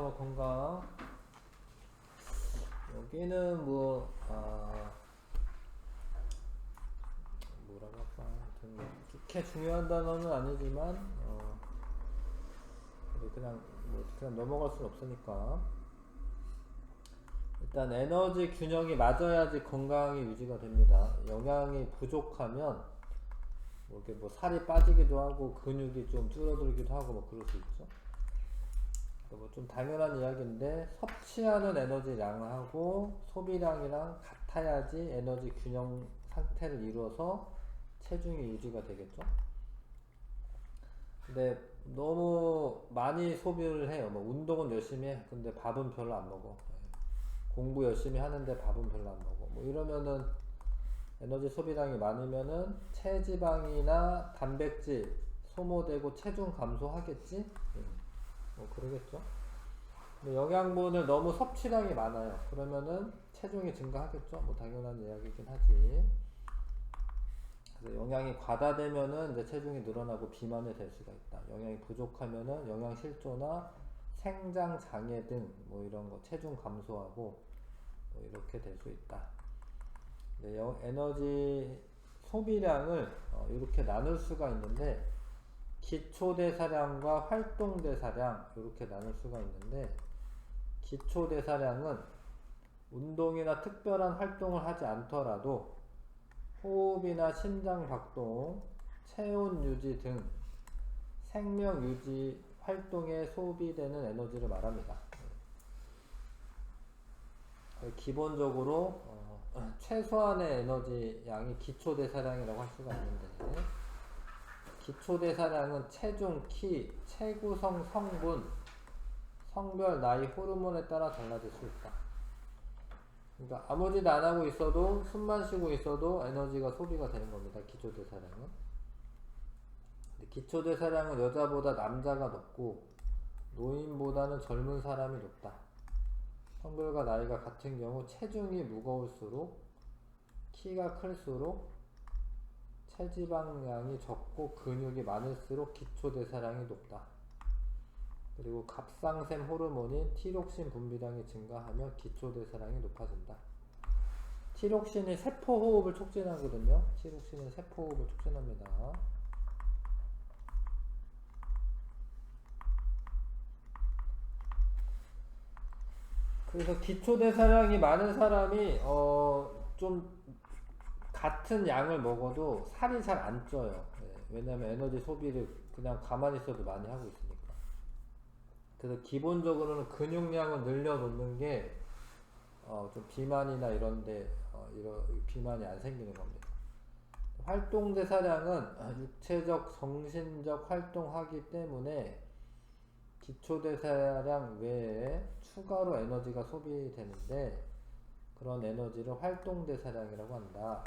안녕하세요. 건강. 여기는 뭐라고 할까. 아무튼 그렇게 중요한 단어는 아니지만, 그냥 넘어갈 순 없으니까. 일단 에너지 균형이 맞아야지 건강이 유지가 됩니다. 영양이 부족하면, 이렇게 살이 빠지기도 하고, 근육이 좀 줄어들기도 하고, 그럴 수 있죠. 좀 당연한 이야기인데 섭취하는 에너지량하고 소비량이랑 같아야지 에너지 균형 상태를 이루어서 체중이 유지가 되겠죠. 근데 너무 많이 소비를 해요. 운동은 열심히 해. 근데 밥은 별로 안 먹어. 공부 열심히 하는데 밥은 별로 안 먹어. 이러면은 에너지 소비량이 많으면은 체지방이나 단백질 소모되고 체중 감소하겠지? 그러겠죠. 근데 영양분을 너무 섭취량이 많아요. 그러면은 체중이 증가하겠죠. 당연한 이야기긴 하지. 그래서 영양이 과다되면은 이제 체중이 늘어나고 비만이 될 수가 있다. 영양이 부족하면은 영양실조나 생장장애 등 이런 거 체중 감소하고 이렇게 될 수 있다. 에너지 소비량을 이렇게 나눌 수가 있는데 기초대사량과 활동대사량 이렇게 나눌 수가 있는데 기초대사량은 운동이나 특별한 활동을 하지 않더라도 호흡이나 심장박동, 체온유지 등 생명유지 활동에 소비되는 에너지를 말합니다. 기본적으로 최소한의 에너지 양이 기초대사량이라고 할 수가 있는데 기초대사량은 체중, 키, 체구성 성분, 성별, 나이, 호르몬에 따라 달라질 수 있다. 그러니까 아무 짓 안 하고 있어도 숨만 쉬고 있어도 에너지가 소비가 되는 겁니다. 기초대사량은. 기초대사량은 여자보다 남자가 높고 노인보다는 젊은 사람이 높다. 성별과 나이가 같은 경우 체중이 무거울수록 키가 클수록 체지방량이 적고 근육이 많을수록 기초대사량이 높다. 그리고 갑상샘 호르몬인 티록신 분비량이 증가하면 기초대사량이 높아진다. 티록신이 세포호흡을 촉진하거든요. 티록신은 세포호흡을 촉진합니다. 그래서 기초대사량이 많은 사람이 좀 같은 양을 먹어도 살이 잘 안 쪄요. 왜냐면 에너지 소비를 그냥 가만히 있어도 많이 하고 있으니까. 그래서 기본적으로는 근육량을 늘려놓는 게 좀 비만이나 이런데 비만이 안 생기는 겁니다. 활동대사량은 육체적, 정신적 활동하기 때문에 기초대사량 외에 추가로 에너지가 소비되는데 그런 에너지를 활동대사량이라고 한다.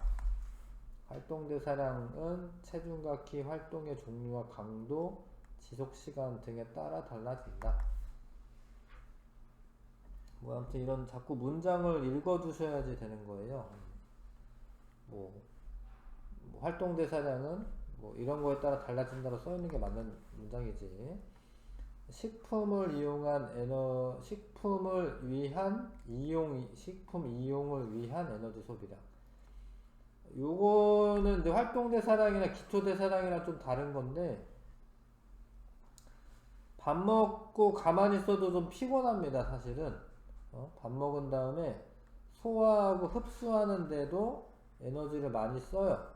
활동대사량은 체중과 키, 활동의 종류와 강도, 지속시간 등에 따라 달라진다. 아무튼 이런 자꾸 문장을 읽어두셔야지 되는 거예요. 활동대사량은 이런 거에 따라 달라진다고 써있는 게 맞는 문장이지. 식품 이용을 위한 에너지 소비량. 요거는 이제 활동대사량이나 기초대사량이랑 좀 다른 건데, 밥 먹고 가만히 있어도 좀 피곤합니다, 사실은. 밥 먹은 다음에 소화하고 흡수하는데도 에너지를 많이 써요.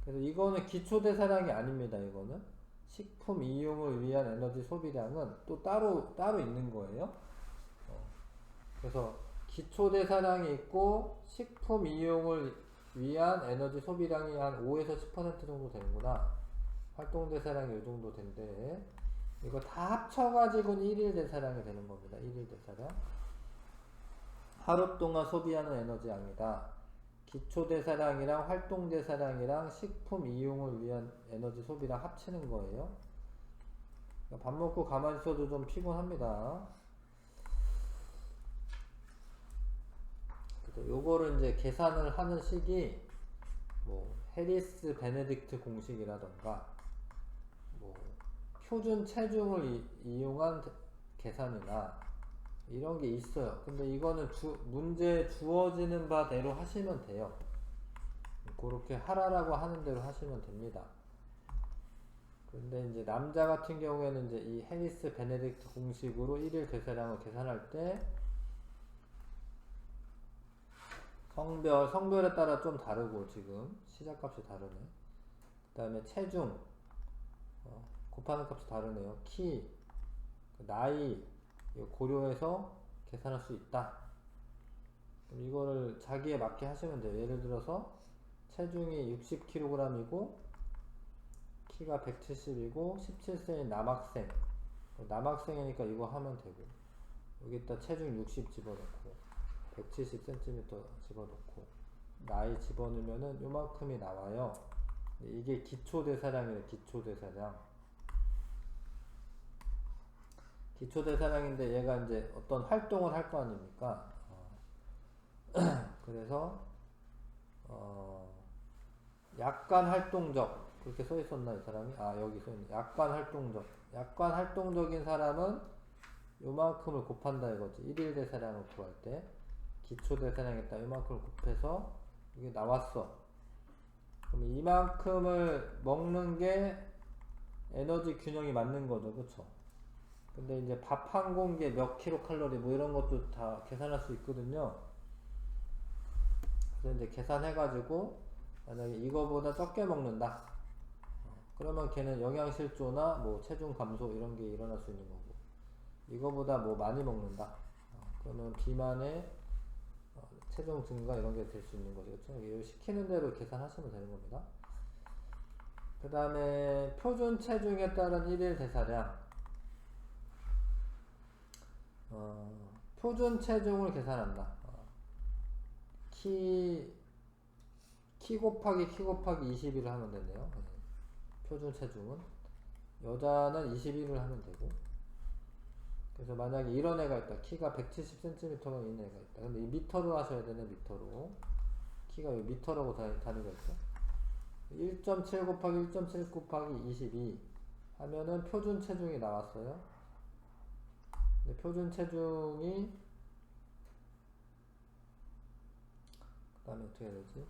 그래서 이거는 기초대사량이 아닙니다, 이거는. 식품 이용을 위한 에너지 소비량은 또 따로 있는 거예요. 그래서 기초대사량이 있고 식품 이용을 위한 에너지 소비량이 한 5에서 10% 정도 되는구나. 활동대사량이 이 정도 된대. 이거 다 합쳐가지고는 1일 대사량이 되는 겁니다. 1일 대사량. 하루 동안 소비하는 에너지 양이다. 기초대사량이랑 활동대사량이랑 식품 이용을 위한 에너지 소비량 합치는 거예요. 밥 먹고 가만히 있어도 좀 피곤합니다. 그래서 요거를 이제 계산을 하는 식이 해리스 베네딕트 공식이라던가 표준 체중을 이용한 계산이나 이런 게 있어요. 근데 이거는 문제 주어지는 바대로 하시면 돼요. 그렇게 하라라고 하는 대로 하시면 됩니다. 근데 이제 남자 같은 경우에는 이제 이 해리스 베네딕트 공식으로 1일 대사량을 계산할 때 성별에 따라 좀 다르고 지금 시작값이 다르네. 그 다음에 체중 곱하는 값이 다르네요. 키, 나이 고려해서 계산할 수 있다. 그럼 이거를 자기에 맞게 하시면 돼요. 예를 들어서 체중이 60kg이고 키가 170이고 17세인 남학생, 남학생이니까 이거 하면 되고, 여기다 체중 60 집어넣고 170cm 집어넣고 나이 집어넣으면은 요만큼이 나와요. 이게 기초대사량이에요. 기초대사량인데 얘가 이제 어떤 활동을 할 거 아닙니까? 그래서 약간 활동적 그렇게 써 있었나 이 사람이? 여기 써 있네. 약간 활동적인 사람은 요만큼을 곱한다 이거지. 1일 대사량을 구할 때 기초 대사량에다 요만큼을 곱해서 이게 나왔어. 그럼 이만큼을 먹는 게 에너지 균형이 맞는 거죠, 그쵸? 근데 이제 밥 한 공기에 몇 킬로칼로리 뭐 이런 것도 다 계산할 수 있거든요. 그래서 이제 계산해가지고 만약에 이거보다 적게 먹는다. 그러면 걔는 영양실조나 뭐 체중 감소 이런 게 일어날 수 있는 거고, 이거보다 뭐 많이 먹는다. 그러면 비만의 체중 증가 이런 게 될 수 있는 거죠. 그렇죠? 시키는 대로 계산하시면 되는 겁니다. 그 다음에 표준 체중에 따른 1일 대사량. 표준 체중을 계산한다. 키 곱하기 21을 하면 되네요. 표준 체중은 여자는 21을 하면 되고, 그래서 만약에 이런 애가 있다. 키가 170cm가 있는 애가 있다. 근데 이 미터로 하셔야 되네. 미터로. 키가 왜 미터라고 단위가 있죠? 1.7 곱하기 1.7 곱하기 22 하면은 표준 체중이 나왔어요. 근데 표준 체중이 그 다음에 어떻게 해야 되지?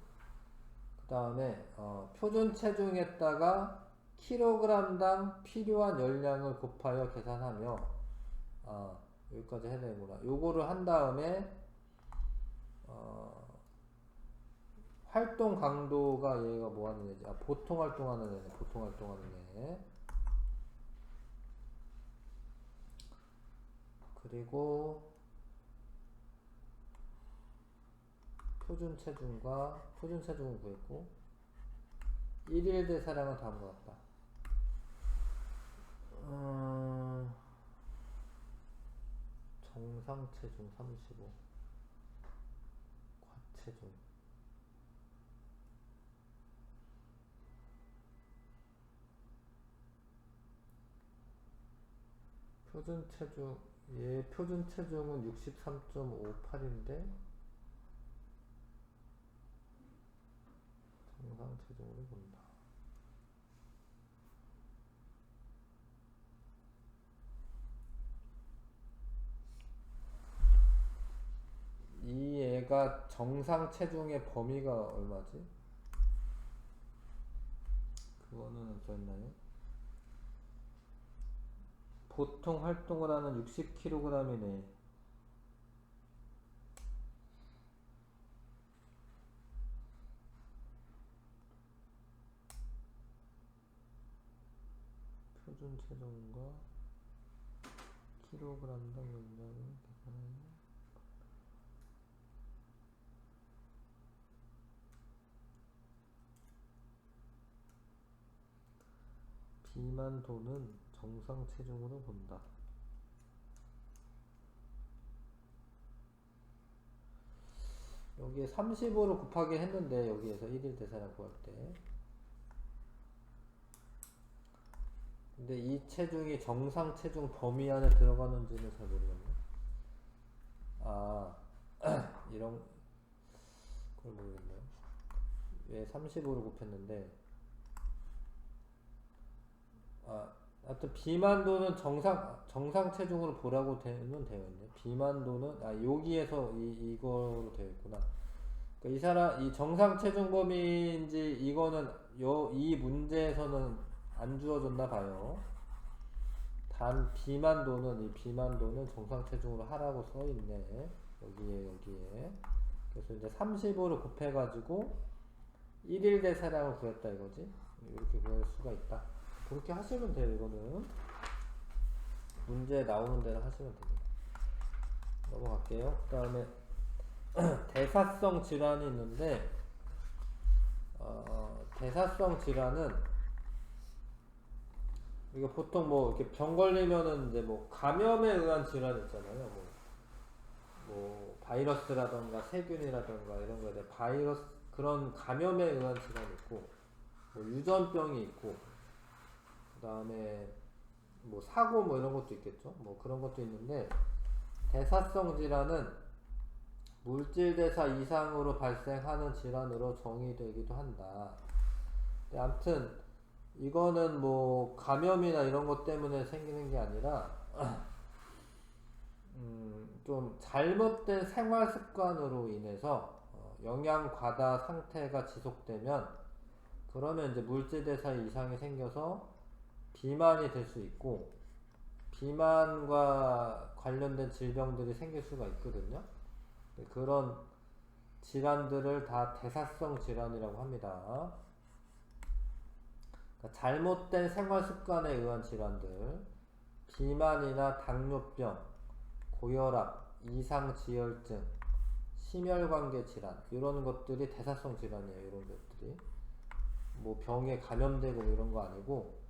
그 다음에 표준 체중에다가 킬로그램당 필요한 열량을 곱하여 계산하며 여기까지 해야 되는구나. 요거를 한 다음에 활동 강도가 얘가 뭐 하는 애지? 보통 활동하는 애네. 보통 활동하는 애. 그리고 표준 체중을 구했고 1일 대사량은 다음과 같다. 정상 체중 35, 과체중. 표준 체중, 얘 표준 체중은 63.58인데 정상 체중으로 본다. 이 애가 정상 체중의 범위가 얼마지? 그거는 써있나요? 보통 활동을 하는 60kg이네. 표준 체중과 킬로그램당 열량을 계산하면 비만도는 정상 체중으로 본다. 여기에 35로 곱하기 했는데 여기에서 1일 대사량 구할 때, 근데 이 체중이 정상 체중 범위 안에 들어가는지는 잘 모르겠네. 이런 걸 모르겠네요. 왜 35로 곱했는데 하여튼 비만도는 정상 체중으로 보라고 되면 되어 있네. 비만도는 여기에서 이거로 되어 있구나. 그러니까 이 사람 이 정상 체중 범위인지 이거는 이 문제에서는 안 주어졌나 봐요. 단 비만도는 정상 체중으로 하라고 써 있네. 여기에. 그래서 이제 35를 곱해가지고 1일 대사량을 구했다 이거지. 이렇게 구할 수가 있다. 그렇게 하시면 돼요. 이거는 문제 나오는 대로 하시면 됩니다. 넘어갈게요. 그 다음에 대사성 질환이 있는데 대사성 질환은 이거 보통 뭐 이렇게 병 걸리면은 이제 뭐 감염에 의한 질환 있잖아요. 뭐 바이러스라던가 세균이라던가 이런 거에 대해 바이러스 그런 감염에 의한 질환이 있고 뭐 유전병이 있고 그 다음에 뭐 사고 뭐 이런 것도 있겠죠. 뭐 그런 것도 있는데 대사성 질환은 물질 대사 이상으로 발생하는 질환으로 정의되기도 한다. 아무튼 이거는 뭐 감염이나 이런 것 때문에 생기는 게 아니라 좀 잘못된 생활 습관으로 인해서 영양 과다 상태가 지속되면 그러면 이제 물질 대사 이상이 생겨서 비만이 될 수 있고 비만과 관련된 질병들이 생길 수가 있거든요. 그런 질환들을 다 대사성 질환이라고 합니다. 그러니까 잘못된 생활 습관에 의한 질환들, 비만이나 당뇨병, 고혈압, 이상지혈증, 심혈관계 질환 이런 것들이 대사성 질환이에요. 이런 것들이 뭐 병에 감염되고 이런 거 아니고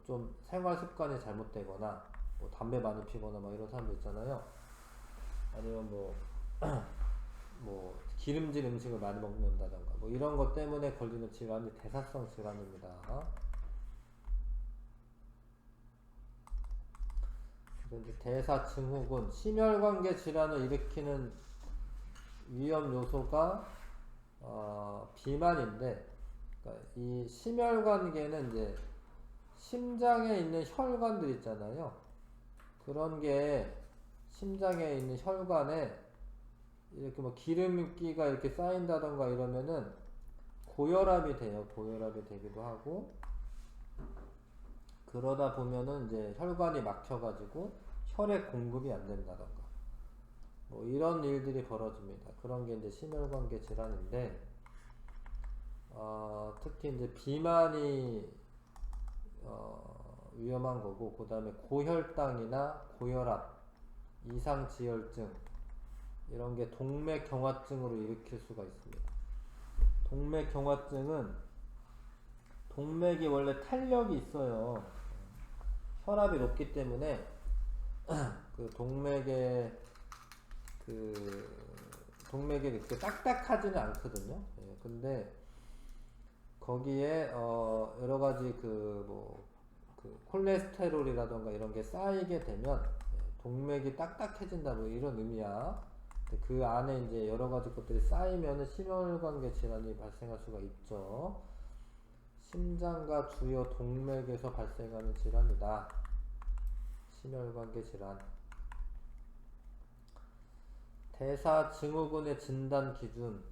좀 생활 습관이 잘못되거나 뭐 담배 많이 피거나 막 이런 사람들 있잖아요. 아니면 뭐 기름진 음식을 많이 먹는다던가 뭐 이런 것 때문에 걸리는 질환이 대사성 질환입니다. 이제 대사증후군, 심혈관계 질환을 일으키는 위험 요소가 비만인데, 그러니까 이 심혈관계는 이제 심장에 있는 혈관들 있잖아요. 그런 게 심장에 있는 혈관에 이렇게 뭐 기름기가 이렇게 쌓인다던가 이러면은 고혈압이 돼요. 고혈압이 되기도 하고, 그러다 보면은 이제 혈관이 막혀가지고 혈액 공급이 안 된다던가 뭐 이런 일들이 벌어집니다. 그런 게 이제 심혈관계 질환인데, 특히 이제 비만이 위험한 거고, 그 다음에 고혈당이나 고혈압, 이상지혈증 이런 게 동맥경화증으로 일으킬 수가 있습니다. 동맥경화증은 동맥이 원래 탄력이 있어요. 혈압이 높기 때문에 그 동맥이 이렇게 딱딱하지는 않거든요. 예, 근데 거기에 여러 가지 콜레스테롤이라던가 이런 게 쌓이게 되면 동맥이 딱딱해진다 뭐 이런 의미야. 그 안에 이제 여러 가지 것들이 쌓이면은 심혈관계 질환이 발생할 수가 있죠. 심장과 주요 동맥에서 발생하는 질환이다. 심혈관계 질환. 대사증후군의 진단 기준.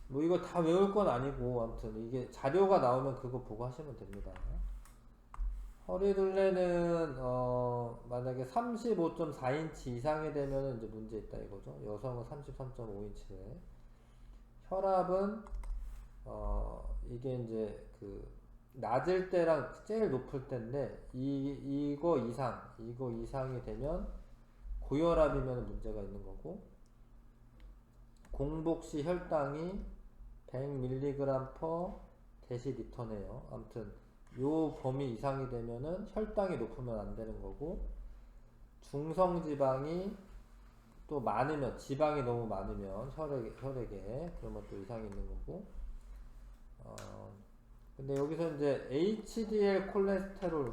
뭐 이거 다 외울 건 아니고 아무튼 이게 자료가 나오면 그거 보고 하시면 됩니다. 허리둘레는 만약에 35.4인치 이상이 되면 이제 문제 있다 이거죠. 여성은 33.5인치에. 혈압은 이게 이제 낮을 때랑 제일 높을 때인데 이거 이상이 되면 고혈압이면 문제가 있는 거고, 공복시 혈당이 100mg/dl네요. 아무튼 요 범위 이상이 되면은 혈당이 높으면 안 되는 거고, 중성지방이 또 많으면, 지방이 너무 많으면 혈액에 그러면 또 이상이 있는 거고, 근데 여기서 이제 HDL 콜레스테롤이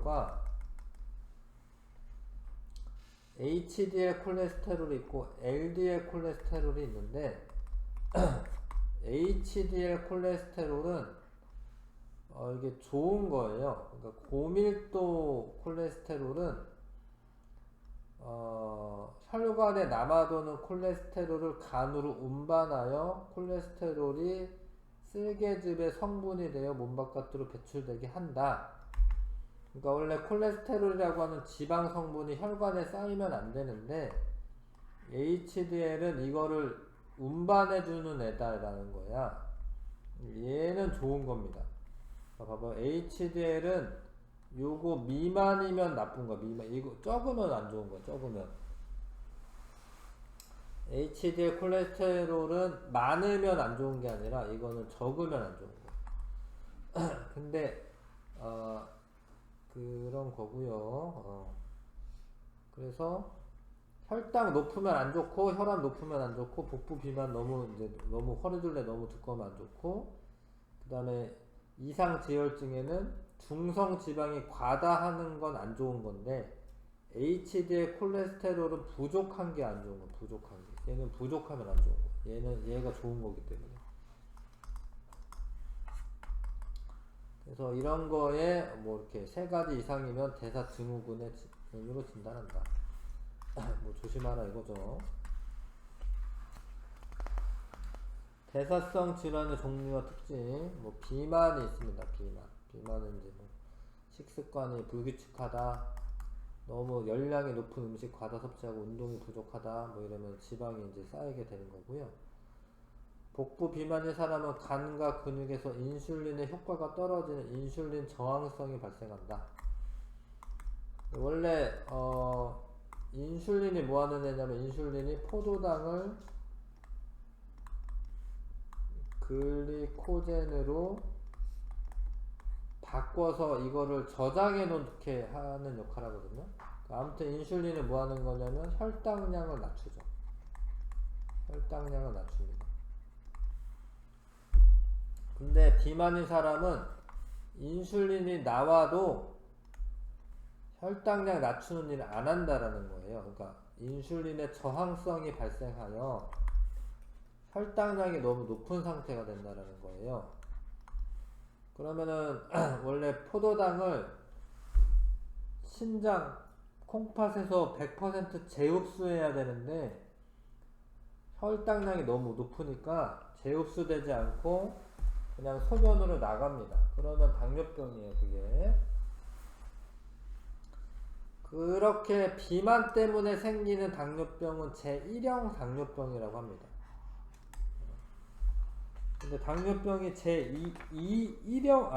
있고 LDL 콜레스테롤이 있는데 HDL 콜레스테롤은 이게 좋은 거예요. 그러니까 고밀도 콜레스테롤은 혈관에 남아도는 콜레스테롤을 간으로 운반하여 콜레스테롤이 쓸개즙의 성분이 되어 몸 바깥으로 배출되게 한다. 그러니까 원래 콜레스테롤이라고 하는 지방 성분이 혈관에 쌓이면 안 되는데 HDL은 이거를 운반해주는 애다라는 거야. 얘는 좋은 겁니다. 봐봐, HDL은 요거 미만이면 나쁜 거야. 이거 적으면 안 좋은 거야. 적으면. HDL 콜레스테롤은 많으면 안 좋은 게 아니라 이거는 적으면 안 좋은 거야. 근데 그런 거고요. 그래서 혈당 높으면 안 좋고 혈압 높으면 안 좋고 복부 비만 너무 허리둘레 너무 두꺼우면 안 좋고, 그 다음에 이상 지혈증에는 중성 지방이 과다하는 건 안 좋은 건데 HDL 콜레스테롤은 부족한 게 안 좋은 거. 부족한 게. 얘는 부족하면 안 좋은 거. 얘가 좋은 거기 때문에. 그래서 이런 거에 뭐 이렇게 3가지 이상이면 대사 증후군으로 진단한다. 뭐 조심하라 이거죠. 대사성 질환의 종류와 특징. 뭐 비만이 있습니다. 비만은 이제 뭐 식습관이 불규칙하다, 너무 열량이 높은 음식 과다 섭취하고 운동이 부족하다, 뭐 이러면 지방이 이제 쌓이게 되는 거고요. 복부 비만인 사람은 간과 근육에서 인슐린의 효과가 떨어지는 인슐린 저항성이 발생한다. 원래 인슐린이 뭐 하는 애냐면 인슐린이 포도당을 글리코젠으로 바꿔서 이거를 저장해 놓게 하는 역할을 하거든요. 아무튼 인슐린은 뭐 하는 거냐면 혈당량을 낮추죠. 혈당량을 낮춥니다. 근데 비만인 사람은 인슐린이 나와도 혈당량 낮추는 일을 안 한다라는 거예요. 그러니까 인슐린의 저항성이 발생하여 혈당량이 너무 높은 상태가 된다라는 거예요. 그러면은 원래 포도당을 신장 콩팥에서 100% 재흡수해야 되는데 혈당량이 너무 높으니까 재흡수되지 않고 그냥 소변으로 나갑니다. 그러면 당뇨병이에요, 그게. 그렇게 비만 때문에 생기는 당뇨병은 제1형 당뇨병이라고 합니다. 근데 당뇨병이 제2형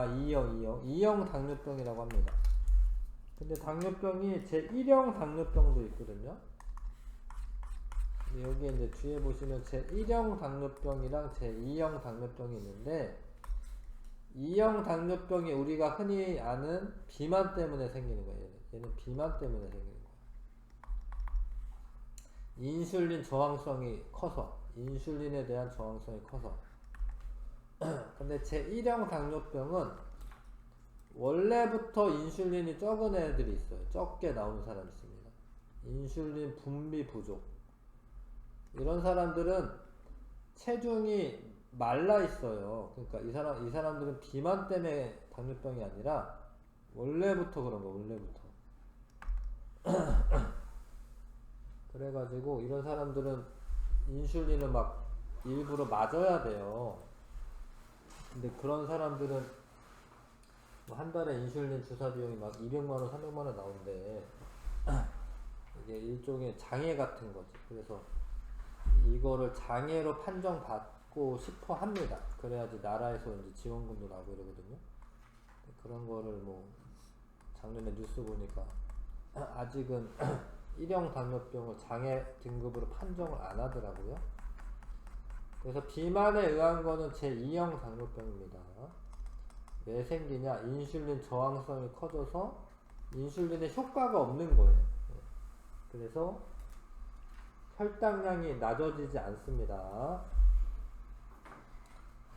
당뇨병이라고 합니다. 근데 당뇨병이 제1형 당뇨병도 있거든요. 여기 이제 뒤에 보시면 제1형 당뇨병이랑 제2형 당뇨병이 있는데 2형 당뇨병이 우리가 흔히 아는 비만 때문에 생기는 거예요. 얘는 비만 때문에 생기는 거예요. 인슐린 저항성이 커서, 인슐린에 대한 저항성이 커서. 근데 제1형 당뇨병은 원래부터 인슐린이 적은 애들이 있어요. 적게 나오는 사람이 있습니다. 인슐린 분비 부족. 이런 사람들은 체중이 말라 있어요. 그러니까 이 사람들은 비만 때문에 당뇨병이 아니라 원래부터 그런 거, 원래부터. 그래가지고 이런 사람들은 인슐린을 막 일부러 맞아야 돼요. 근데 그런 사람들은 뭐 한 달에 인슐린 주사 비용이 막 200만원, 300만원 나오는데 이게 일종의 장애 같은 거지. 그래서 이거를 장애로 판정받고 싶어 합니다. 그래야지 나라에서 이제 지원금도 나오고 이러거든요. 그런 거를 뭐 작년에 뉴스 보니까 아직은 1형 당뇨병을 장애 등급으로 판정을 안 하더라고요. 그래서 비만에 의한 거는 제2형 당뇨병입니다. 왜 생기냐? 인슐린 저항성이 커져서 인슐린의 효과가 없는 거예요. 그래서 혈당량이 낮아지지 않습니다.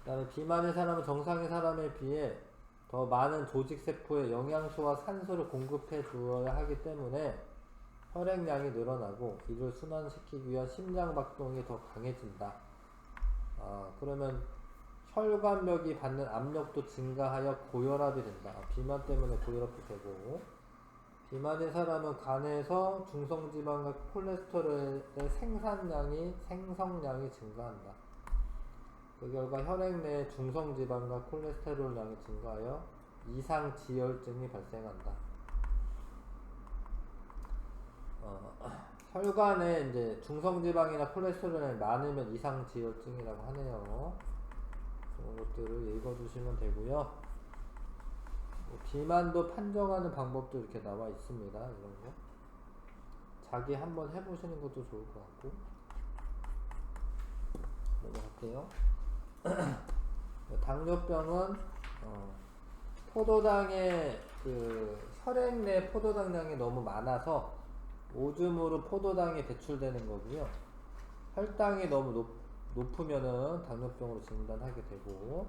그 다음에 비만의 사람은 정상의 사람에 비해 더 많은 조직세포에 영양소와 산소를 공급해 주어야 하기 때문에 혈액량이 늘어나고 이를 순환시키기 위한 심장박동이 더 강해진다. 그러면 혈관벽이 받는 압력도 증가하여 고혈압이 된다. 비만 때문에 고혈압도 되고, 비만인 사람은 간에서 중성지방과 콜레스테롤의 생성량이 증가한다. 그 결과 혈액 내에 중성지방과 콜레스테롤량이 증가하여 이상지혈증이 발생한다. 혈관에 이제 중성지방이나 콜레스테롤이 많으면 이상지혈증이라고 하네요. 그런 것들을 읽어주시면 되고요. 비만도 판정하는 방법도 이렇게 나와 있습니다. 이런 거 자기 한번 해보시는 것도 좋을 것 같고. 넘어갈게요. 당뇨병은 포도당의 그 혈액 내 포도당량이 너무 많아서 오줌으로 포도당이 배출되는 거고요. 혈당이 너무 높으면은 당뇨병으로 진단하게 되고,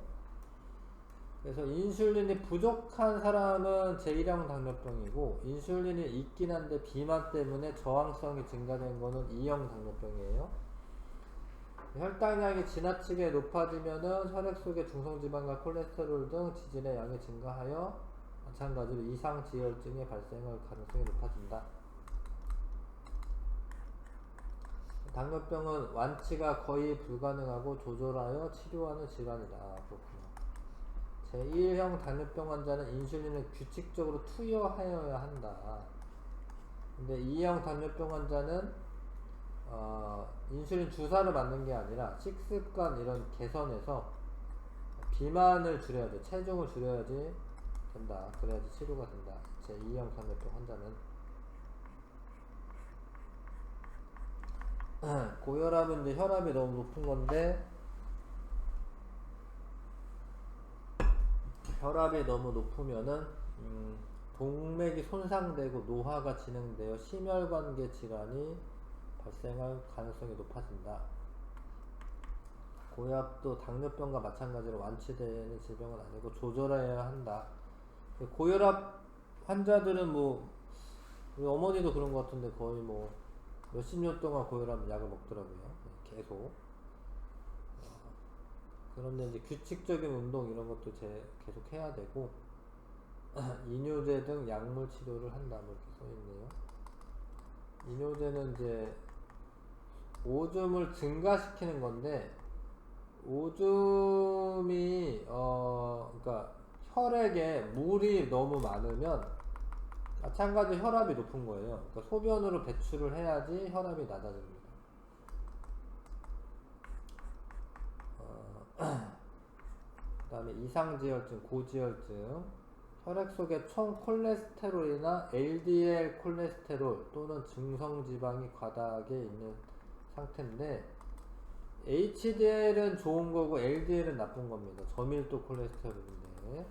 그래서 인슐린이 부족한 사람은 제1형 당뇨병이고, 인슐린이 있긴 한데 비만 때문에 저항성이 증가된 거는 2형 당뇨병이에요. 혈당량이 지나치게 높아지면은 혈액 속의 중성지방과 콜레스테롤 등 지질의 양이 증가하여 마찬가지로 이상지혈증의 발생할 가능성이 높아진다. 당뇨병은 완치가 거의 불가능하고 조절하여 치료하는 질환이다. 그렇구나. 제1형 당뇨병 환자는 인슐린을 규칙적으로 투여하여야 한다. 근데 2형 당뇨병 환자는 인슐린 주사를 맞는 게 아니라 식습관 이런 개선에서 비만을 줄여야지, 체중을 줄여야지 된다. 그래야지 치료가 된다. 제2형 당뇨병 환자는. 고혈압은 이제 혈압이 너무 높은 건데, 혈압이 너무 높으면은 동맥이 손상되고 노화가 진행되어 심혈관계 질환이 발생할 가능성이 높아진다. 고혈압도 당뇨병과 마찬가지로 완치되는 질병은 아니고 조절해야 한다. 고혈압 환자들은 뭐 우리 어머니도 그런 것 같은데 거의 뭐 몇십 년 동안 고혈압 약을 먹더라고요. 계속. 그런데 이제 규칙적인 운동 이런 것도 계속 해야 되고, 이뇨제 등 약물 치료를 한다. 뭐 이렇게 써있네요. 이뇨제는 이제 오줌을 증가시키는 건데, 오줌이 그러니까 혈액에 물이 너무 많으면 마찬가지 혈압이 높은 거예요. 그러니까 소변으로 배출을 해야지 혈압이 낮아집니다. 그 다음에 이상지혈증, 고지혈증, 혈액 속에 총 콜레스테롤이나 LDL 콜레스테롤 또는 중성지방이 과다하게 있는 상태인데, HDL은 좋은 거고 LDL은 나쁜 겁니다. 저밀도 콜레스테롤인데,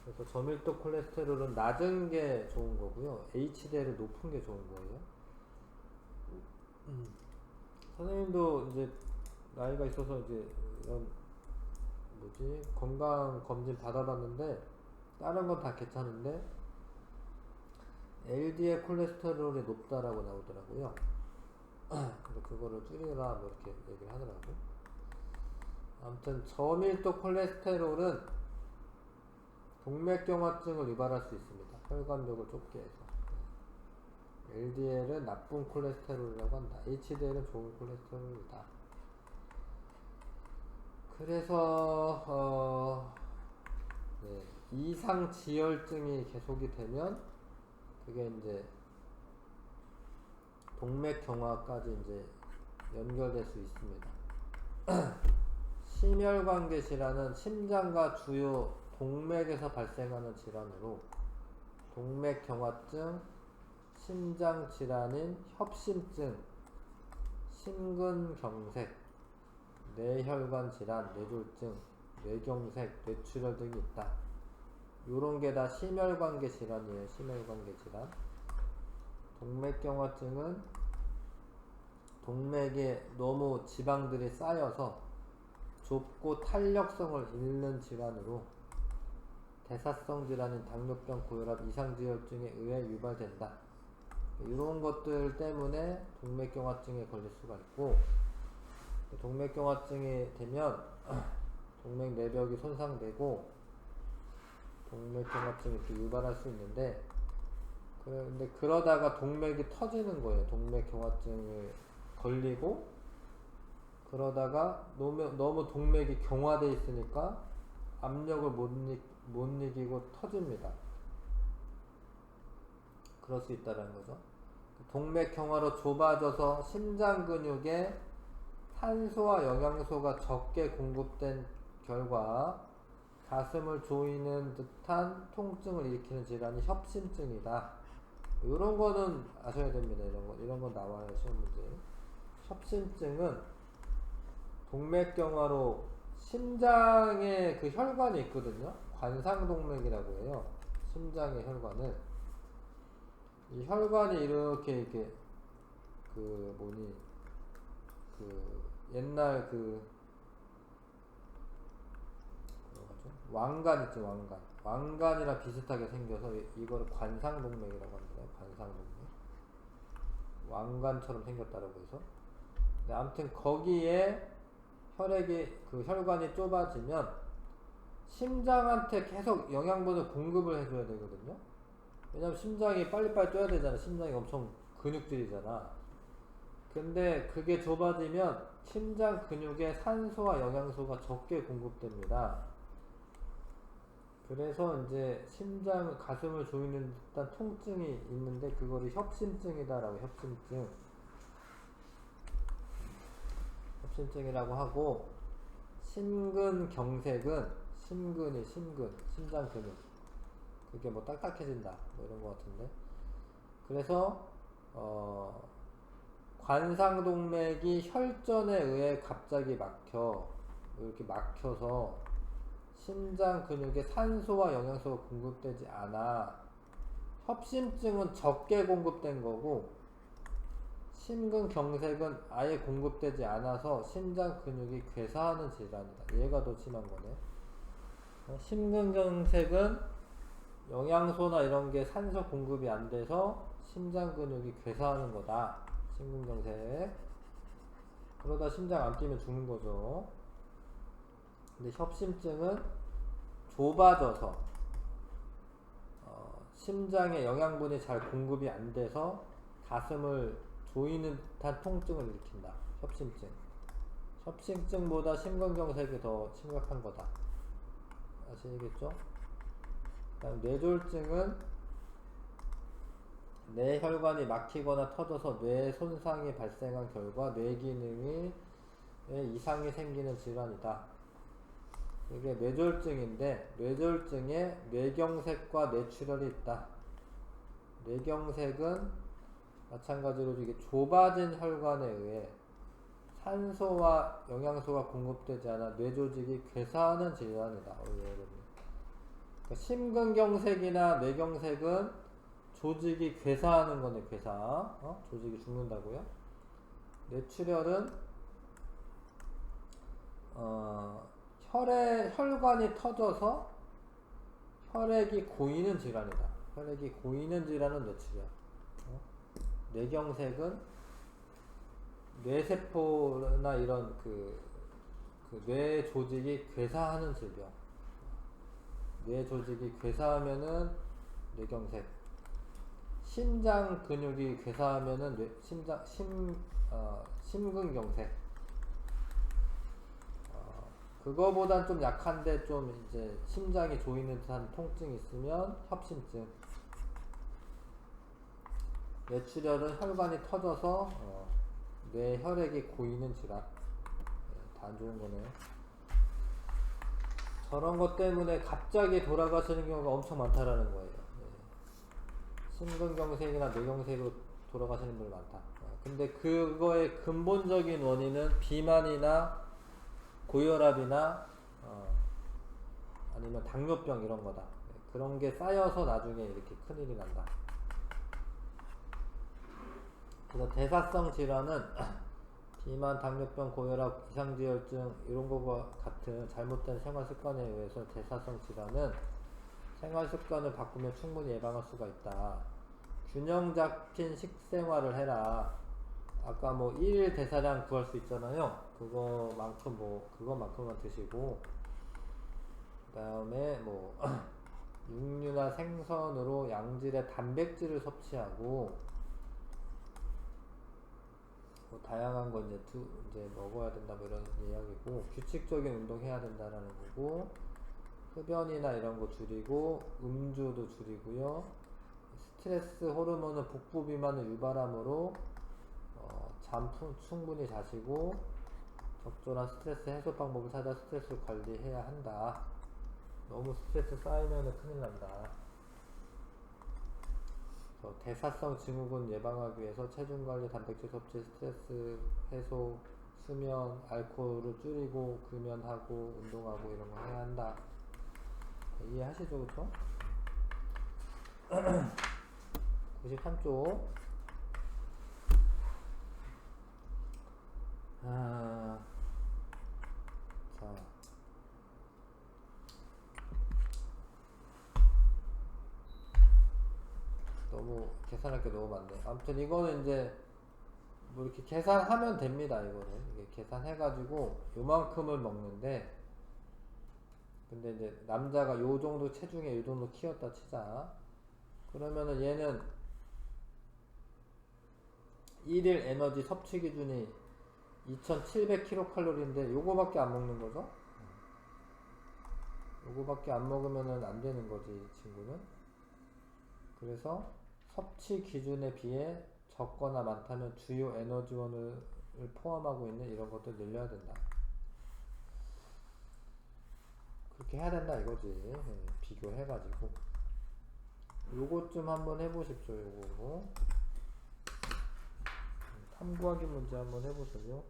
그래서 저밀도 콜레스테롤은 낮은 게 좋은 거고요. HDL은 높은 게 좋은 거예요. 선생님도 이제 나이가 있어서 이제 이런 건강 검진 받아봤는데 다른 건 다 괜찮은데 LDL 콜레스테롤이 높다라고 나오더라고요. 근데 그거를 줄이라 뭐 이렇게 얘기를 하더라고. 아무튼 저밀도 콜레스테롤은 동맥경화증을 유발할 수 있습니다. 혈관벽을 좁게 해서. LDL은 나쁜 콜레스테롤이라고 한다. HDL은 좋은 콜레스테롤이다. 그래서 이상지혈증이 계속이 되면 그게 이제 동맥경화까지 이제 연결될 수 있습니다. 심혈관계 질환은 심장과 주요 동맥에서 발생하는 질환으로 동맥경화증, 심장질환인 협심증, 심근경색, 뇌혈관 질환, 뇌졸중, 뇌경색, 뇌출혈 등이 있다. 요런 게 다 심혈관계 질환이에요. 심혈관계 질환. 동맥경화증은 동맥에 너무 지방들이 쌓여서 좁고 탄력성을 잃는 질환으로 대사성 질환인 당뇨병, 고혈압, 이상지혈증에 의해 유발된다. 이런 것들 때문에 동맥경화증에 걸릴 수가 있고, 동맥경화증이 되면 동맥 내벽이 손상되고 동맥경화증이 이렇게 유발할 수 있는데, 근데 그러다가 동맥이 터지는 거예요. 동맥경화증을 걸리고 그러다가 너무 동맥이 경화돼 있으니까 압력을 못 이기고 터집니다. 그럴 수 있다는 거죠. 동맥 경화로 좁아져서 심장 근육에 산소와 영양소가 적게 공급된 결과 가슴을 조이는 듯한 통증을 일으키는 질환이 협심증이다. 이런 거는 아셔야 됩니다. 이런 거 나와요, 시험 문제. 협심증은 동맥경화로 심장에 그 혈관이 있거든요. 관상동맥이라고 해요. 심장의 혈관을. 이 혈관이 이렇게 옛날 왕관 있죠, 왕관. 왕관이랑 비슷하게 생겨서 이거를 관상동맥이라고 합니다. 관상동맥. 왕관처럼 생겼다라고 해서. 네, 아무튼 거기에 혈관이 좁아지면 심장한테 계속 영양분을 공급을 해줘야 되거든요. 왜냐면 심장이 빨리빨리 뛰어야 되잖아. 심장이 엄청 근육질이잖아. 근데 그게 좁아지면 심장 근육에 산소와 영양소가 적게 공급됩니다. 그래서 이제 가슴을 조이는 듯한 통증이 있는데 그거를 협심증이다라고, 협심증이라고 하고, 심근경색은 심장 근육, 그게 뭐 딱딱해진다 뭐 이런 거 같은데, 그래서 관상동맥이 혈전에 의해 갑자기 이렇게 막혀서 심장 근육에 산소와 영양소가 공급되지 않아. 협심증은 적게 공급된 거고, 심근경색은 아예 공급되지 않아서 심장 근육이 괴사하는 질환이다. 얘가 더 심한 거네. 심근경색은 영양소나 이런 게 산소 공급이 안 돼서 심장 근육이 괴사하는 거다. 심근경색. 그러다 심장 안 뛰면 죽는 거죠. 근데 협심증은 좁아져서 심장에 영양분이 잘 공급이 안 돼서 가슴을 조이는 듯한 통증을 일으킨다. 협심증. 협심증보다 심근경색이 더 심각한 거다. 아시겠죠? 그다음 뇌졸중은 뇌혈관이 막히거나 터져서 뇌 손상이 발생한 결과 뇌 기능에 이상이 생기는 질환이다. 이게 뇌졸중인데, 뇌졸중에 뇌경색과 뇌출혈이 있다. 뇌경색은 마찬가지로 이게 좁아진 혈관에 의해 산소와 영양소가 공급되지 않아 뇌조직이 괴사하는 질환이다. 그러니까 심근경색이나 뇌경색은 조직이 괴사하는 건데, 조직이 죽는다고요. 뇌출혈은 혈관이 터져서 혈액이 고이는 질환이다. 혈액이 고이는 질환은 뇌출혈. 뇌경색은 뇌세포나 이런 뇌 조직이 괴사하는 질병. 뇌 조직이 괴사하면은 뇌경색. 심장 근육이 괴사하면은 심근경색. 그거보단 좀 약한데 좀 이제 심장이 조이는 듯한 통증이 있으면 협심증. 뇌출혈은 혈관이 터져서 뇌 혈액이 고이는 질환. 다 안 좋은 거네요. 저런 것 때문에 갑자기 돌아가시는 경우가 엄청 많다라는 거예요. 심근경색이나 뇌경색으로 돌아가시는 분이 많다. 근데 그거의 근본적인 원인은 비만이나 고혈압이나 아니면 당뇨병 이런 거다. 그런 게 쌓여서 나중에 이렇게 큰일이 난다. 그래서 대사성 질환은 비만, 당뇨병, 고혈압, 이상지혈증 이런 거와 같은 잘못된 생활습관에 의해서 대사성 질환은 생활습관을 바꾸면 충분히 예방할 수가 있다. 균형 잡힌 식생활을 해라. 아까 뭐 1일 대사량 구할 수 있잖아요. 그거만큼만 드시고, 그 다음에 뭐 육류나 생선으로 양질의 단백질을 섭취하고 뭐 다양한 거 이제 먹어야 된다 뭐 이런 이야기고, 규칙적인 운동해야 된다라는 거고, 흡연이나 이런 거 줄이고 음주도 줄이고요. 스트레스 호르몬은 복부 비만을 유발하므로 잠 충분히 자시고 적절한 스트레스 해소 방법을 찾아 스트레스를 관리해야 한다. 너무 스트레스 쌓이면 큰일 난다. 대사성 증후군 예방하기 위해서 체중 관리, 단백질 섭취, 스트레스 해소, 수면, 알코올을 줄이고 금연하고 운동하고 이런 거 해야 한다. 이해하시죠, 그쵸? 93쪽. 자. 너무 계산할 게 너무 많네. 아무튼 이거는 이제 뭐 이렇게 계산하면 됩니다. 이거는 이게 계산해가지고 요만큼을 먹는데, 근데 이제 남자가 요 정도 체중에 요 정도 키웠다 치자. 그러면은 얘는 1일 에너지 섭취 기준이 2700kcal인데 요거밖에 안 먹는 거죠. 요거밖에 안 먹으면은 안 되는 거지, 이 친구는. 그래서 섭취 기준에 비해 적거나 많다면 주요 에너지원을 포함하고 있는 이런 것들 늘려야 된다. 그렇게 해야 된다 이거지. 비교해가지고 요것 좀 한번 해보십시오. 요거 탐구하기 문제 한번 해보세요.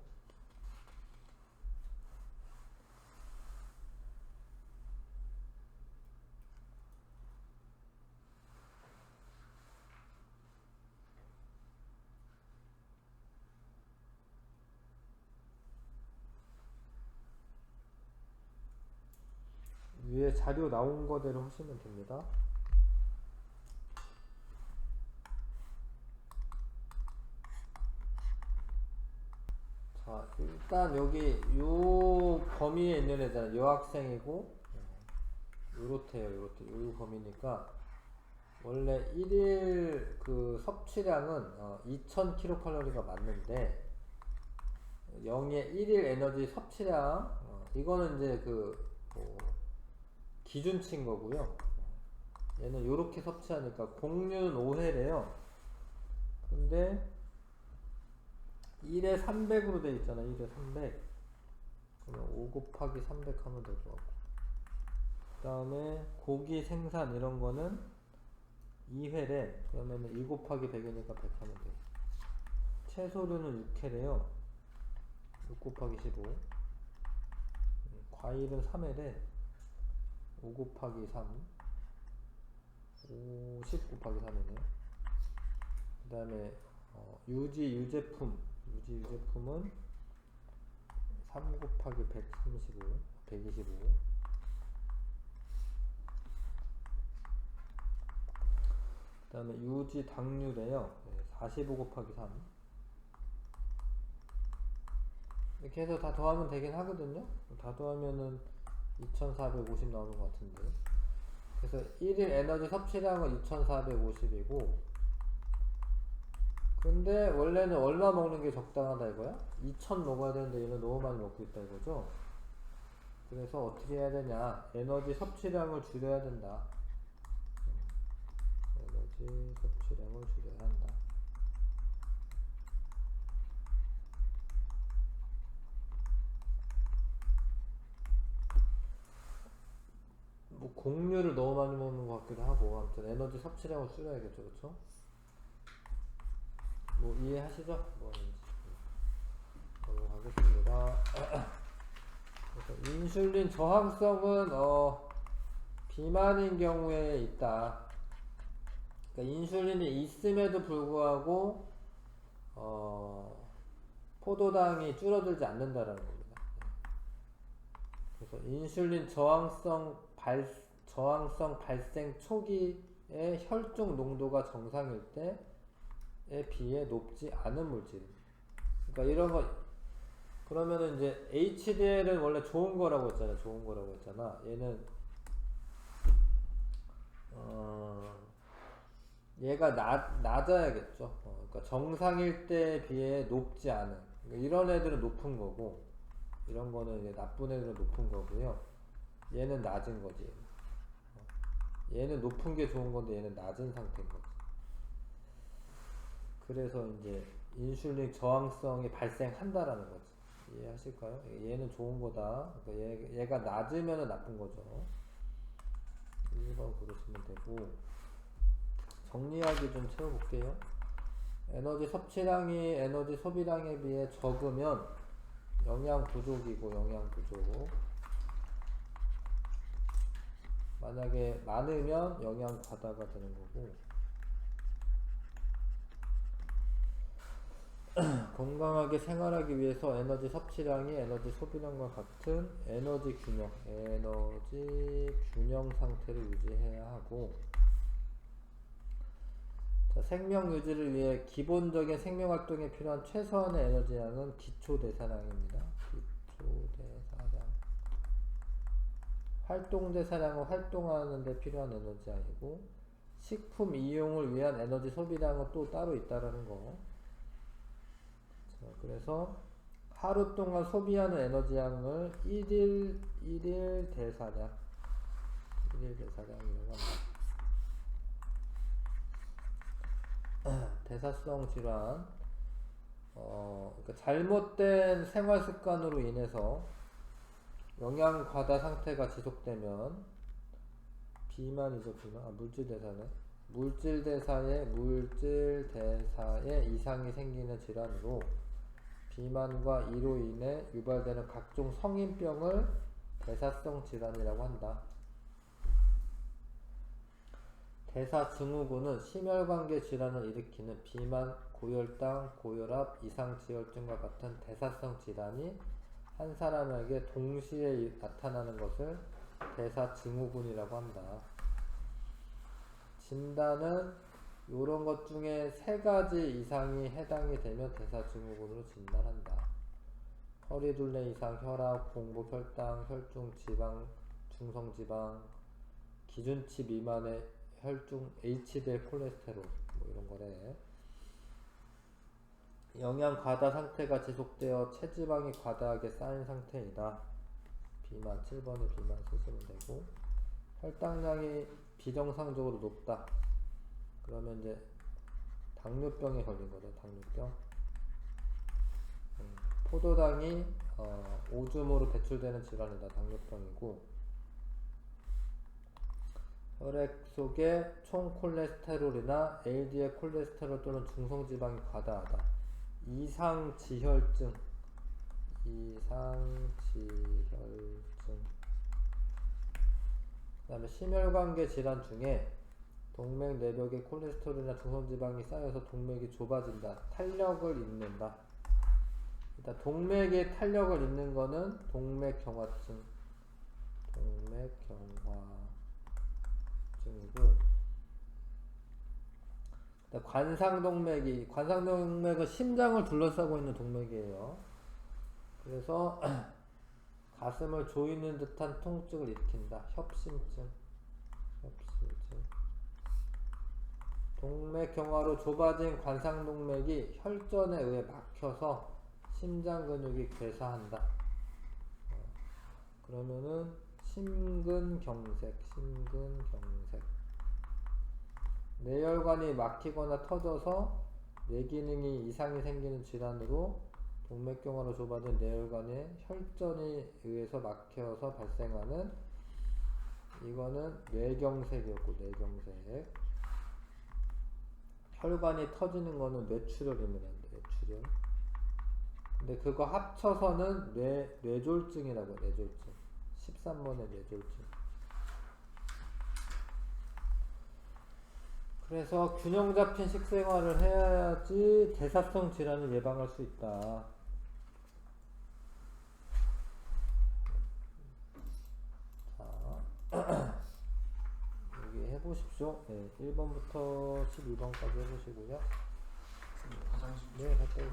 위에 자료 나온 거대로 하시면 됩니다. 자, 일단 여기 요 범위에 있는 애잖아. 여학생이고 요렇대요. 요 범위니까 원래 1일 그 섭취량은 2000kcal가 맞는데 0의 1일 에너지 섭취량 이거는 이제 뭐 기준치인 거고요. 얘는 요렇게 섭취하니까 공유는 5회래요. 근데 1에 300으로 돼 있잖아. 1에 300. 그러면 5 곱하기 300 하면 될 것 같고. 그 다음에 고기 생산 이런 거는 2회래. 그러면 2 곱하기 100이니까 100 하면 돼. 채소류는 6회래요. 6 곱하기 15. 과일은 3회래. 5 곱하기 3. 10 곱하기 3이네. 그 다음에 유제품은 3 곱하기 135, 125. 그 다음에 유지 당류래요. 45 곱하기 3. 이렇게 해서 다 더하면 되긴 하거든요. 다 더하면은 2450 나오는 것 같은데. 그래서 1일 에너지 섭취량은 2450이고, 근데 원래는 얼마 먹는 게 적당하다 이거야? 2000 먹어야 되는데 얘는 너무 많이 먹고 있다 이거죠. 그래서 어떻게 해야 되냐? 에너지 섭취량을 줄여야 된다. 에너지 섭취량을 줄여야 한다. 뭐 곡류를 너무 많이 먹는 것 같기도 하고, 아무튼 에너지 섭취량을 줄여야겠죠, 그쵸? 뭐 이해하시죠? 뭐인지 넘어가겠습니다. 그래서 인슐린 저항성은 비만인 경우에 있다. 그러니까 인슐린이 있음에도 불구하고 포도당이 줄어들지 않는다라는 겁니다. 그래서 인슐린 저항성 발생 초기에 혈중 농도가 정상일 때에 비해 높지 않은 물질. 그러니까 이런 거, 그러면은 이제 HDL은 원래 좋은 거라고 했잖아. 얘는 얘가 낮아야겠죠. 그러니까 정상일 때에 비해 높지 않은. 그러니까 이런 애들은 높은 거고, 이런 거는 이제 나쁜 애들은 높은 거고요. 얘는 낮은 거지. 얘는 높은 게 좋은 건데 얘는 낮은 상태인 거지. 그래서 이제 인슐린 저항성이 발생한다라는 거지. 이해하실까요? 얘는 좋은 거다. 그러니까 얘가 낮으면 나쁜 거죠. 1번 그러시면 되고, 정리하기 좀 채워볼게요. 에너지 섭취량이 에너지 소비량에 비해 적으면 영양 부족이고, 영양 부족. 만약에 많으면 영양 과다가 되는 거고, 건강하게 생활하기 위해서 에너지 섭취량이 에너지 소비량과 같은 에너지 균형 상태를 유지해야 하고, 자, 생명 유지를 위해 기본적인 생명 활동에 필요한 최소한의 에너지량은 기초 대사량입니다. 기초 대사량. 활동 대사량은 활동하는 데 필요한 에너지량이고, 식품 이용을 위한 에너지 소비량은 또 따로 있다라는 거. 자, 그래서 하루 동안 소비하는 에너지량을 1일 대사량이라고 합니다. 대사성 질환, 그러니까 잘못된 생활 습관으로 인해서 영양 과다 상태가 지속되면 비만이죠, 비만. 물질 대사에 이상이 생기는 질환으로 비만과 이로 인해 유발되는 각종 성인병을 대사성 질환이라고 한다. 대사증후군은 심혈관계 질환을 일으키는 비만, 고혈당, 고혈압, 이상지혈증과 같은 대사성 질환이 한 사람에게 동시에 나타나는 것을 대사증후군이라고 한다. 진단은 이런 것 중에 3가지 이상이 해당이 되면 대사증후군으로 진단한다. 허리둘레 이상, 혈압, 공복 혈당, 혈중 지방, 중성지방, 기준치 미만의 혈중 HDL 콜레스테롤 이런 거래. 영양 과다 상태가 지속되어 체지방이 과다하게 쌓인 상태이다. 비만, 7번에 비만 쓰시면 되고, 혈당량이 비정상적으로 높다. 그러면 이제 당뇨병에 걸린 거죠. 당뇨병. 포도당이 오줌으로 배출되는 질환이다. 당뇨병이고, 혈액 속에 총 콜레스테롤이나 LDL 콜레스테롤 또는 중성지방이 과다하다. 이상지혈증. 그 다음에 심혈관계 질환 중에 동맥 내벽에 콜레스테롤이나 중성지방이 쌓여서 동맥이 좁아진다. 탄력을 잃는다. 일단 동맥에 탄력을 잃는 거는 동맥경화증. 관상동맥은 심장을 둘러싸고 있는 동맥이에요. 그래서 가슴을 조이는 듯한 통증을 일으킨다. 협심증. 동맥경화로 좁아진 관상동맥이 혈전에 의해 막혀서 심장 근육이 괴사한다. 그러면은 심근경색. 뇌혈관이 막히거나 터져서 뇌기능이 이상이 생기는 질환으로 동맥경화로 좁아진 뇌혈관의 혈전에 의해서 막혀서 발생하는, 이거는 뇌경색이었고, 뇌경색. 혈관이 터지는 거는 뇌출혈이면 안 돼. 뇌출혈. 근데 그거 합쳐서는 뇌졸중이라고 해요. 뇌졸중. 13번의 뇌졸중. 그래서 균형 잡힌 식생활을 해야지 대사성 질환을 예방할 수 있다. 자, 여기 해보십시오. 네, 1번부터 12번까지 해보시고요. 네, 갈게요.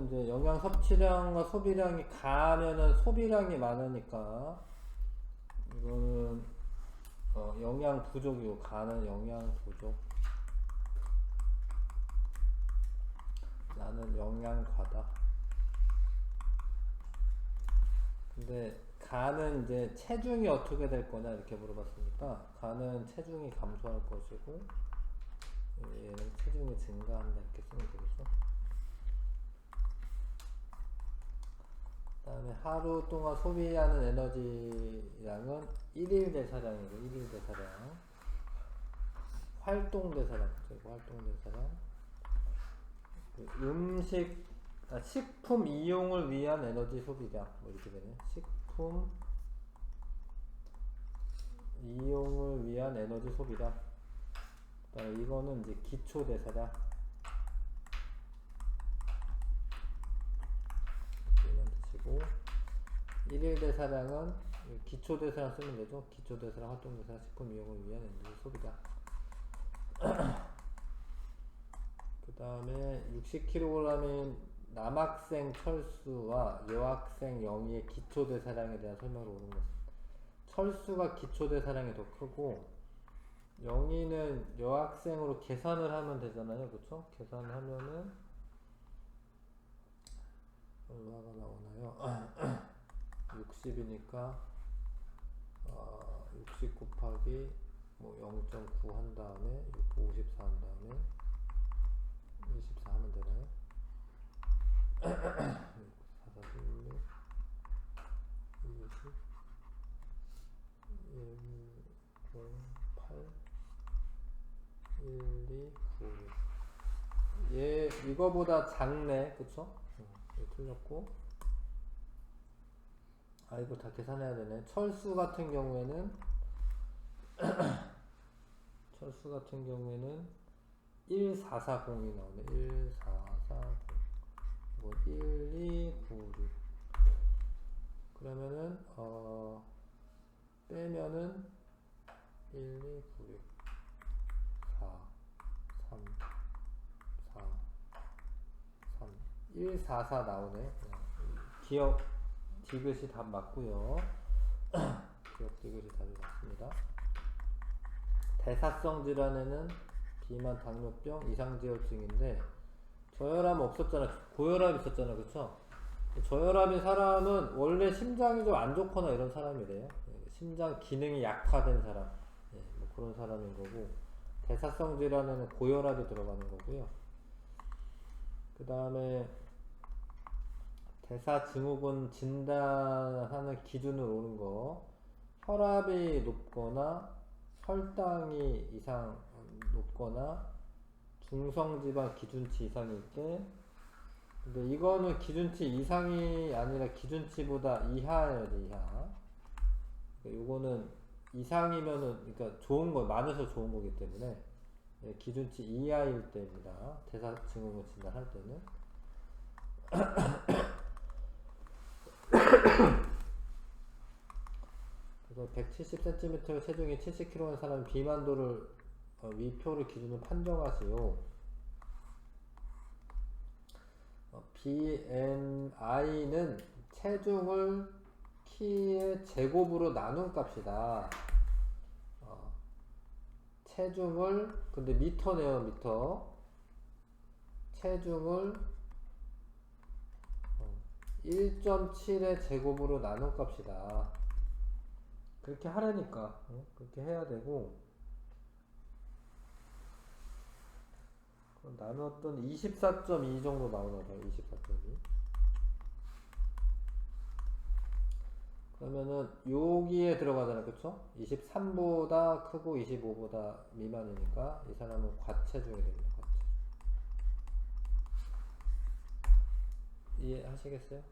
이거는 이제 영양 섭취량과 소비량이 가면은 소비량이 많으니까 이거는 영양 부족이고 가는 영양 부족. 나는 영양과다. 근데 가는 이제 체중이 어떻게 될 거냐 이렇게 물어봤으니까 가는 체중이 감소할 것이고 얘는 체중이 증가한다 이렇게 쓰면 되겠죠. 그 다음에 하루 동안 소비하는 에너지량은 1일 대사량이고 1일 대사량 활동 대사량 그리고 활동 대사량 식품 이용을 위한 에너지 소비량 뭐 이렇게 되네. 식품 이용을 위한 에너지 소비량. 그다음에 이거는 이제 기초 대사량. 이만 드시고 1일 대사량은 기초 대사량 쓰면 되죠. 기초 대사량, 활동 대사량, 식품 이용을 위한 에너지 소비량. 그 다음에 60kg인 남학생 철수와 여학생 영희의 기초대사량에 대한 설명을 오는 것입니다. 철수가 기초대사량이 더 크고 영희는 여학생으로 계산을 하면 되잖아요. 그쵸? 계산을 하면은 얼마가 나오나요? 60이니까 60 곱하기 뭐 0.9 한 다음에 54 한 다음에 24 하면 되나요? 4, 4, 16, 20, 1, 0, 8, 1, 2, 9. 얘 이거보다 작네, 그쵸? 틀렸고. 아, 이거 다 계산해야 되네. 철수 같은 경우에는 1440이 나오네. 1440. 뭐 1296. 그러면은 빼면은 1296 4 3 4 3 144 나오네. 기억 디귿이 답 맞고요. 기억 디귿이 답이 맞습니다. 대사성 질환에는 비만, 당뇨병, 이상제혈증인데 저혈압 없었잖아. 고혈압 있었잖아. 그쵸? 저혈압인 사람은 원래 심장이 좀 안 좋거나 이런 사람이래요. 심장 기능이 약화된 사람. 뭐 그런 사람인 거고 대사성 질환에는 고혈압이 들어가는 거고요. 그 다음에 대사증후군 진단하는 기준으로 오는 거 혈압이 높거나 혈당이 이상 높거나 중성지방 기준치 이상일 때. 근데 이거는 기준치 이상이 아니라 기준치보다 이하여야 돼. 이하. 그러니까 요거는 이상이면은 그러니까 좋은 거 많아서 좋은 거기 때문에 기준치 이하일 때입니다. 대사증후군 진단할 때는. 그래서 170cm 체중이 70kg인 사람 비만도를 위표를 기준으로 판정하시오. BMI는 체중을 키의 제곱으로 나눈 값이다. 체중을 근데 미터네요. 미터. 체중을 1.7의 제곱으로 나눈 값이다. 그렇게 하라니까. 그렇게 해야 되고 나눴던 24.2 정도 나오나봐요. 24.2. 그러면은 여기에 들어가잖아요. 그쵸? 23보다 크고 25보다 미만이니까 이 사람은 과체중이 됩니다. 과체중. 이해하시겠어요?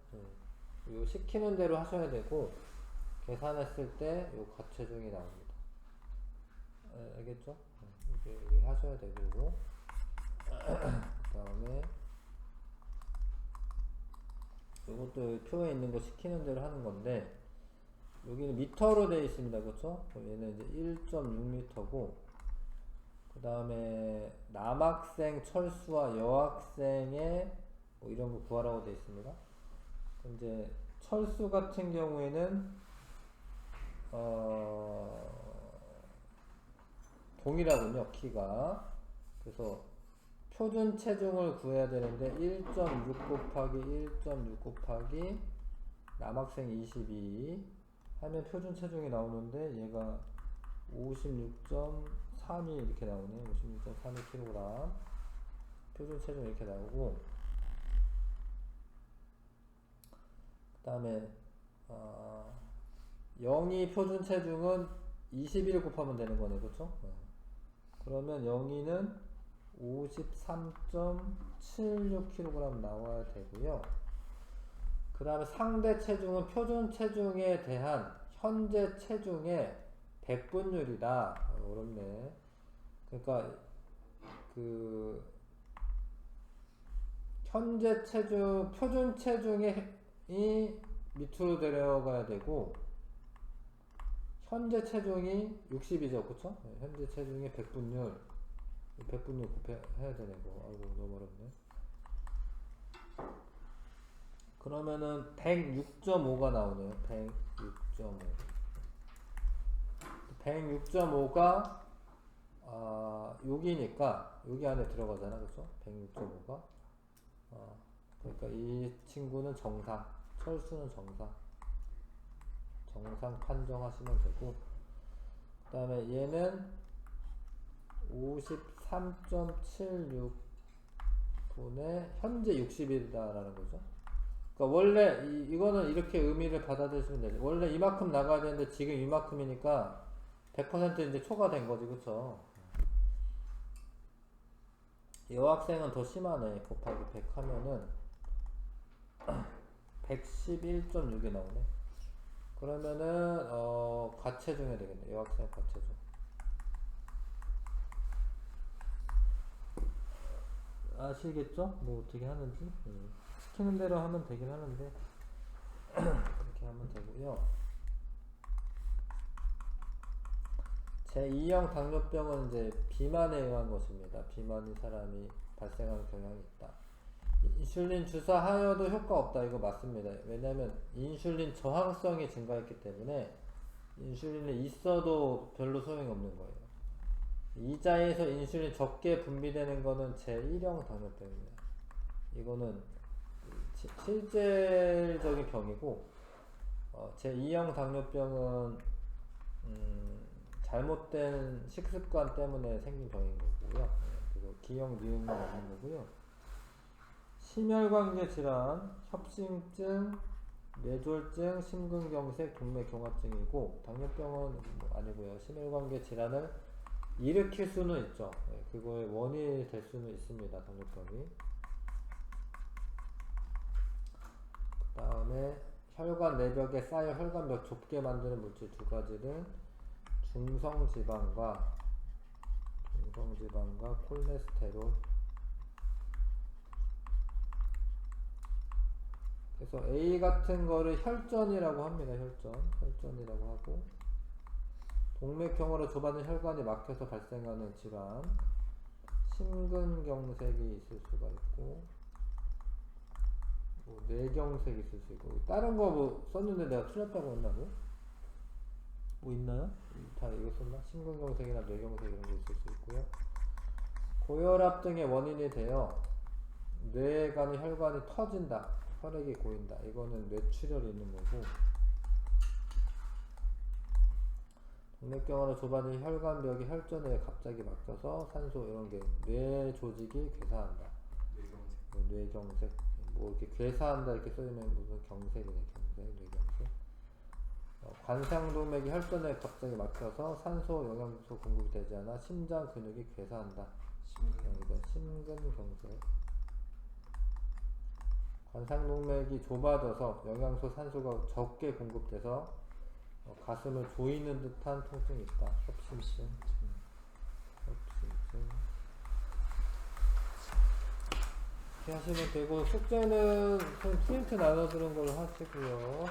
요 시키는 대로 하셔야 되고 계산했을 때 요 과체중이 나옵니다. 알겠죠? 이렇게 하셔야 되고 그 다음에 이것도 표에 있는 거 시키는 대로 하는 건데 여기는 미터로 되어 있습니다. 그렇죠? 얘는 이제 1.6m고 그 다음에 남학생 철수와 여학생의 뭐 이런 거 구하라고 되어 있습니다. 이제 철수 같은 경우에는 동일하군요, 키가. 그래서 표준 체중을 구해야 되는데 1.6 곱하기 1.6 곱하기 남학생 22 하면 표준 체중이 나오는데 얘가 56.32 이렇게 나오네. 56.32kg 표준 체중 이렇게 나오고, 그 다음에 0이 표준 체중은 21 곱하면 되는 거네, 그쵸? 그러면 0이는 53.76kg 나와야 되고요. 그 다음에 상대 체중은 표준 체중에 대한 현재 체중의 100분율이다. 어렵네. 그러니까 그 현재 체중, 표준 체중이 밑으로 내려가야 되고, 현재 체중이 60이죠, 그쵸? 네, 현재 체중의 100분율, 100분율 곱해야 되네, 이거. 아이고, 너무 어렵네. 그러면은 106.5가 나오네요. 106.5. 106.5가 여기니까 여기 안에 들어가잖아, 그쵸? 106.5가. 그러니까 이 친구는 정상, 철수는 정상 판정하시면 되고, 그 다음에 얘는 53.76분의 현재 60이다라는 거죠. 그러니까 원래 이거는 이렇게 의미를 받아들이시면 되죠. 원래 이만큼 나가야 되는데 지금 이만큼이니까 100% 이제 초과된 거지, 그쵸? 여학생은 더 심하네. 곱하기 100 하면은 111.6이 나오네. 그러면은 과체중 해야 되겠네. 여학생 과체중. 아시겠죠? 뭐 어떻게 하는지. 시키는 대로 하면 되긴 하는데 그렇게 하면 되고요. 제2형 당뇨병은 이제 비만에 의한 것입니다. 비만인 사람이 발생하는 경향이 있다. 인슐린 주사하여도 효과 없다. 이거 맞습니다. 왜냐면 인슐린 저항성이 증가했기 때문에 인슐린이 있어도 별로 소용이 없는 거예요. 이자에서 인슐린 적게 분비되는 거는 제1형 당뇨병입니다. 이거는 실질적인 병이고, 제2형 당뇨병은 잘못된 식습관 때문에 생긴 병인 거고요. 그리고 기형, 니은만 없는 거고요. 심혈관계 질환, 협심증, 뇌졸중, 심근경색, 동맥경화증이고, 당뇨병은 아니고요. 심혈관계 질환을 일으킬 수는 있죠. 그거의 원인이 될 수는 있습니다. 당뇨병이. 그 다음에 혈관 내벽에 쌓여 혈관벽 좁게 만드는 물질 두 가지는 중성지방과 콜레스테롤. 그래서 A 같은 거를 혈전이라고 합니다. 혈전이라고 하고, 동맥경화로 좁아진 혈관이 막혀서 발생하는 질환, 심근경색이 있을 수가 있고, 뭐 뇌경색이 있을 수 있고, 다른 거 뭐 썼는데 내가 틀렸다고 했나고? 뭐 있나요? 다 이거 썼나? 심근경색이나 뇌경색 이런 게 있을 수 있고요. 고혈압 등의 원인이 되어 뇌에 가는 혈관이 터진다, 혈액이 고인다. 이거는 뇌출혈이 있는 거고, 동맥경화로 좁아진 혈관벽이 혈전에 갑자기 막혀서 산소 이런 게 뇌 조직이 괴사한다. 뇌경색. 뭐 이렇게 괴사한다 이렇게 써있는 무슨 경색이네. 뇌경색. 관상동맥이 혈전에 갑자기 막혀서 산소, 영양소 공급이 되지 않아 심장 근육이 괴사한다. 이건 심근경색. 관상동맥이 좁아져서 영양소, 산소가 적게 공급돼서 가슴을 조이는 듯한 통증이 있다. 협심증. 이렇게 하시면 되고, 숙제는 프린트 나눠주는 걸로 하시고요.